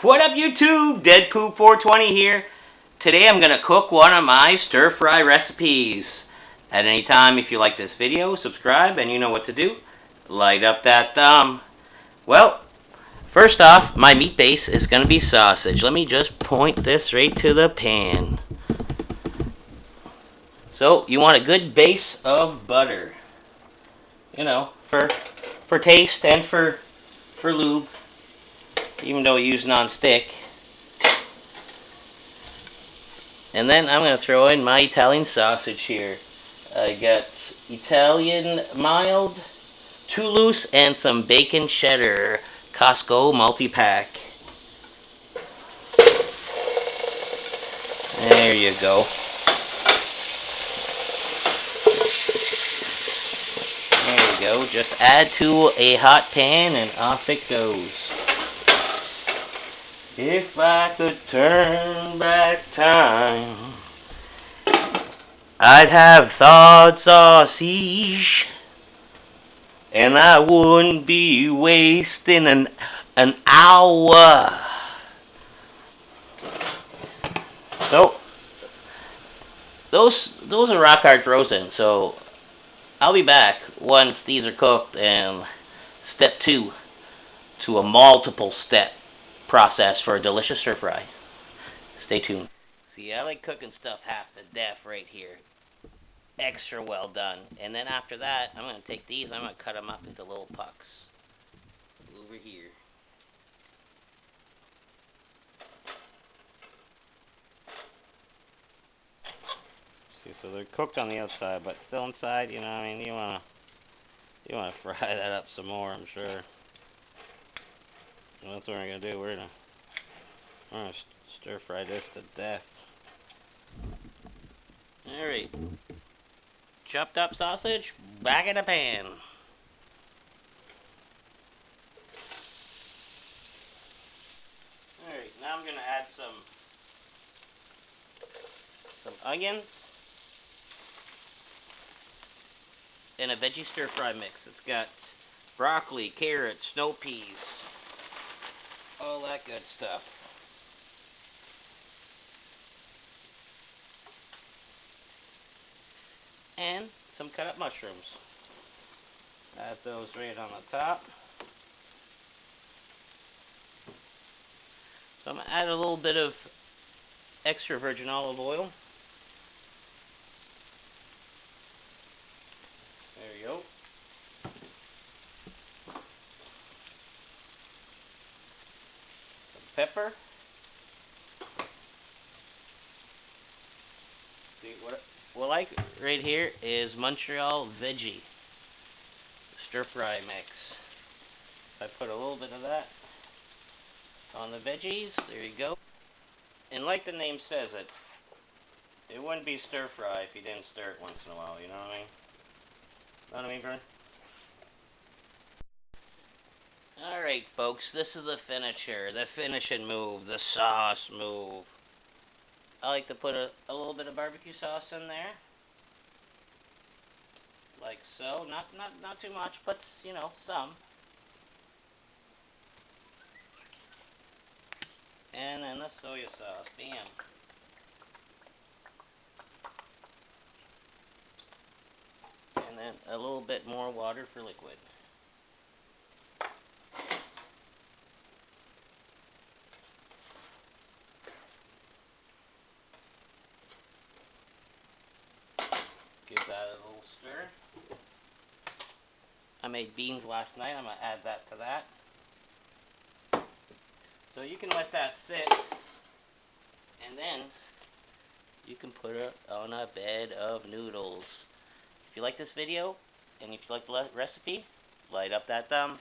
What up YouTube? Deadpoop 420 here. Today I'm going to cook one of my stir-fry recipes. At any time, if you like this video, subscribe and you know what to do. Light up that thumb. Well, first off, my meat base is going to be sausage. Let me just point this right to the pan. So, you want a good base of butter. You know, for taste and for lube. Even though we use non-stick. And then I'm going to throw in my Italian sausage here. I got Italian mild, Toulouse, and some bacon cheddar. Costco multi-pack. There you go. There you go. Just add to a hot pan and off it goes. If I could turn back time, I'd have thawed sausage, and I wouldn't be wasting an hour. So, those are rock hard frozen, so I'll be back once these are cooked and step 2 to a multiple step process for a delicious stir fry. Stay tuned. See, I like cooking stuff half to death right here. Extra well done. And then after that, I'm going to take these, I'm going to cut them up into little pucks. Over here. See, so they're cooked on the outside, but still inside, you know, I mean, you want to fry that up some more, I'm sure. Well, that's what we're going to do. We're going to stir fry this to death. Alright. Chopped up sausage, back in the pan. Alright, now I'm going to add some onions and a veggie stir fry mix. It's got broccoli, carrots, snow peas, all that good stuff. And some cut up mushrooms. Add those right on the top. So I'm going to add a little bit of extra virgin olive oil. There you go. Pepper. See, what I like right here is Montreal veggie stir fry mix. I put a little bit of that on the veggies. There you go. And like the name says, it wouldn't be stir fry if you didn't stir it once in a while. You know what I mean? Know what I mean, Vern? Alright folks, this is the finisher, the finishing move, the sauce move. I like to put a little bit of barbecue sauce in there. Like so. Not too much, but you know, some. And then the soya sauce. Bam. And then a little bit more water for liquid. Give that a little stir. I made beans last night. I'm going to add that to that. So you can let that sit. And then you can put it on a bed of noodles. If you like this video, and if you like the recipe, light up that thumb.